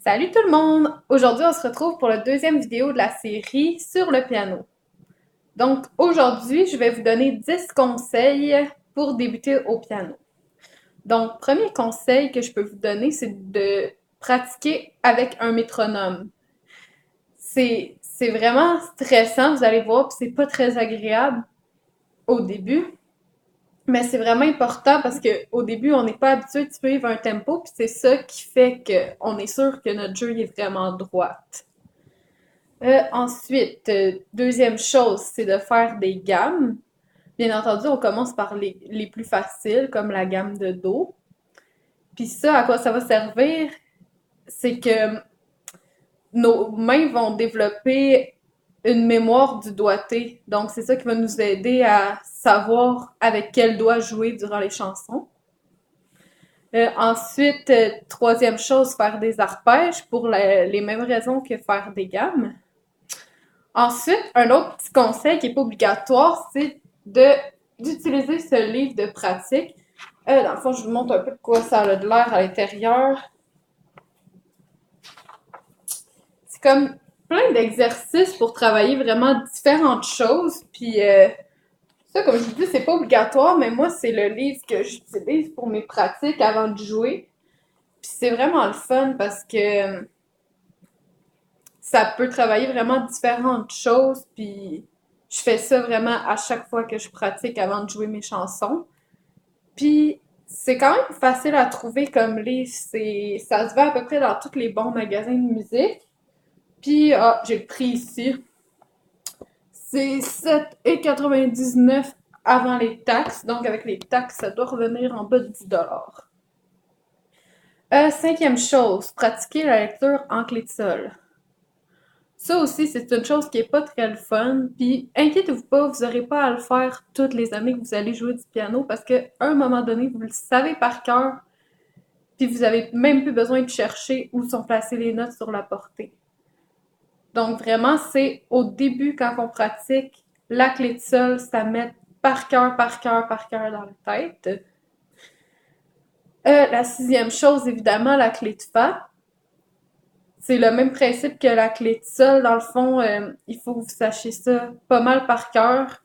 Salut tout le monde! Aujourd'hui, on se retrouve pour la deuxième vidéo de la série sur le piano. Donc, aujourd'hui, je vais vous donner 10 conseils pour débuter au piano. Donc, premier conseil que je peux vous donner, c'est de pratiquer avec un métronome. C'est vraiment stressant, vous allez voir, puis c'est pas très agréable au début, mais c'est vraiment important parce que au début, on n'est pas habitué de suivre un tempo, puis c'est ça qui fait qu'on est sûr que notre jeu est vraiment droit. Ensuite, deuxième chose, c'est de faire des gammes. Bien entendu, on commence par les plus faciles, comme la gamme de Do. Puis ça, à quoi ça va servir? C'est que nos mains vont développer une mémoire du doigté. Donc, c'est ça qui va nous aider à savoir avec quel doigt jouer durant les chansons. Ensuite, troisième chose, faire des arpèges pour les mêmes raisons que faire des gammes. Ensuite, un autre petit conseil qui n'est pas obligatoire, c'est d'utiliser ce livre de pratique. Dans le fond, je vous montre un peu de quoi ça a de l'air à l'intérieur. C'est comme plein d'exercices pour travailler vraiment différentes choses. Puis ça, comme je vous dis, c'est pas obligatoire, mais moi, c'est le livre que j'utilise pour mes pratiques avant de jouer. Puis c'est vraiment le fun parce que ça peut travailler vraiment différentes choses, puis je fais ça vraiment à chaque fois que je pratique avant de jouer mes chansons. Puis c'est quand même facile à trouver comme livre, ça se vend à peu près dans tous les bons magasins de musique. Puis j'ai le prix ici. C'est 7,99 avant les taxes, donc avec les taxes, ça doit revenir en bas de 10 $. Cinquième chose, pratiquer la lecture en clé de sol. Ça aussi, c'est une chose qui est pas très le fun. Puis inquiétez-vous pas, vous aurez pas à le faire toutes les années que vous allez jouer du piano parce qu'à un moment donné, vous le savez par cœur, puis vous avez même plus besoin de chercher où sont placées les notes sur la portée. Donc vraiment, c'est au début quand on pratique la clé de sol, ça met par cœur, par cœur, par cœur dans la tête. La sixième chose, évidemment, la clé de fa. C'est le même principe que la clé de sol. Dans le fond, il faut que vous sachiez ça pas mal par cœur.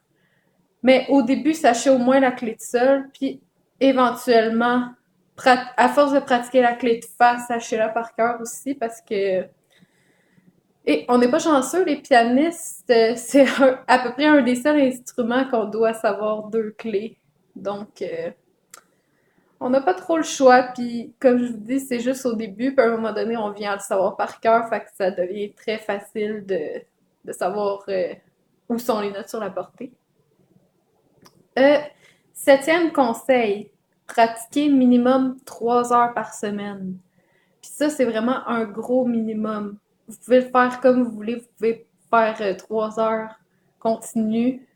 Mais au début, sachez au moins la clé de sol, puis éventuellement, à force de pratiquer la clé de fa, sachez-la par cœur aussi, parce que... Et on n'est pas chanceux, les pianistes, c'est à peu près un des seuls instruments qu'on doit savoir deux clés. Donc, on n'a pas trop le choix, puis comme je vous dis, c'est juste au début, puis à un moment donné, on vient à le savoir par cœur, fait que ça devient très facile de savoir où sont les notes sur la portée. Euh, Septième conseil, pratiquer minimum 3 heures par semaine. Puis ça, c'est vraiment un gros minimum. Vous pouvez le faire comme vous voulez, vous pouvez faire 3 heures continues,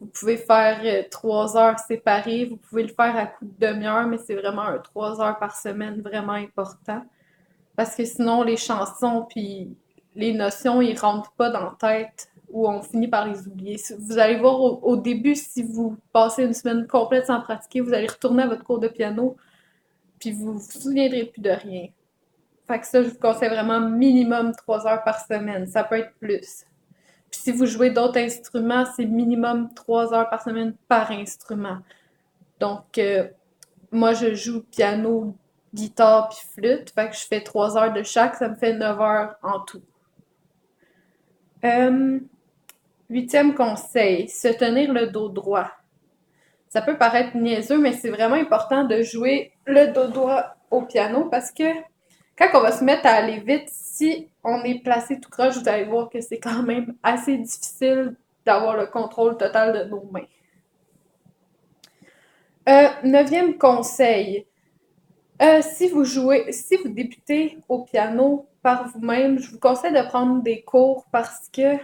vous pouvez faire 3 heures séparées, vous pouvez le faire à coup de demi-heure, mais c'est vraiment un 3 heures par semaine vraiment important. Parce que sinon, les chansons puis les notions, ils rentrent pas dans la tête ou on finit par les oublier. Vous allez voir au début, si vous passez une semaine complète sans pratiquer, vous allez retourner à votre cours de piano puis vous vous souviendrez plus de rien. Fait que ça, je vous conseille vraiment minimum 3 heures par semaine. Ça peut être plus. Puis si vous jouez d'autres instruments, c'est minimum 3 heures par semaine par instrument. Donc, moi, je joue piano, guitare puis flûte. Fait que je fais 3 heures de chaque. Ça me fait 9 heures en tout. Euh, Huitième conseil, se tenir le dos droit. Ça peut paraître niaiseux, mais c'est vraiment important de jouer le dos droit au piano parce que quand on va se mettre à aller vite, si on est placé tout croche, vous allez voir que c'est quand même assez difficile d'avoir le contrôle total de nos mains. Neuvième conseil, si vous débutez au piano par vous-même, je vous conseille de prendre des cours parce que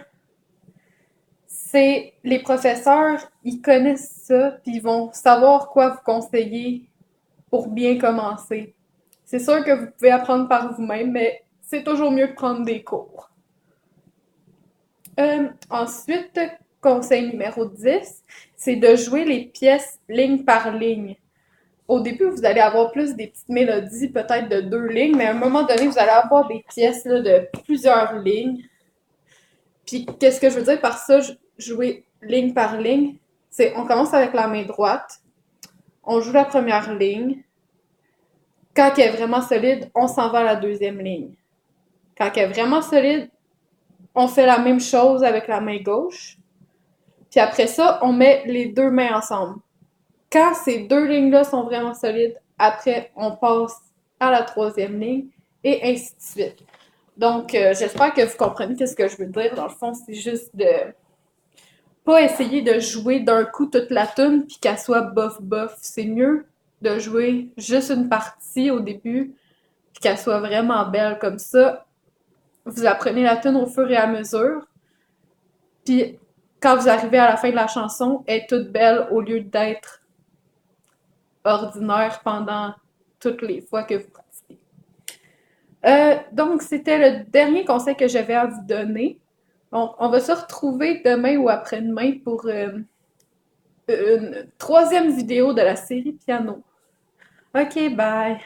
c'est les professeurs, ils connaissent ça, puis ils vont savoir quoi vous conseiller pour bien commencer. C'est sûr que vous pouvez apprendre par vous-même, mais c'est toujours mieux de prendre des cours. Ensuite, conseil numéro 10, c'est de jouer les pièces ligne par ligne. au début, vous allez avoir plus des petites mélodies, peut-être de 2 lignes, mais à un moment donné, vous allez avoir des pièces là, de plusieurs lignes. Puis, qu'est-ce que je veux dire par ça, jouer ligne par ligne? C'est, on commence avec la main droite, on joue la première ligne. Quand elle est vraiment solide, on s'en va à la deuxième ligne. Quand elle est vraiment solide, on fait la même chose avec la main gauche. Puis après ça, on met les deux mains ensemble. Quand ces 2 lignes-là sont vraiment solides, après, on passe à la troisième ligne et ainsi de suite. Donc, j'espère que vous comprenez ce que je veux dire. Dans le fond, c'est juste de pas essayer de jouer d'un coup toute la tune puis qu'elle soit bof-bof. C'est mieux de jouer juste une partie au début puis qu'elle soit vraiment belle comme ça. Vous apprenez la tune au fur et à mesure. Puis quand vous arrivez à la fin de la chanson, elle est toute belle au lieu d'être ordinaire pendant toutes les fois que vous pratiquez. Donc, c'était le dernier conseil que j'avais à vous donner. Donc, on va se retrouver demain ou après-demain pour une troisième vidéo de la série piano. Ok, bye!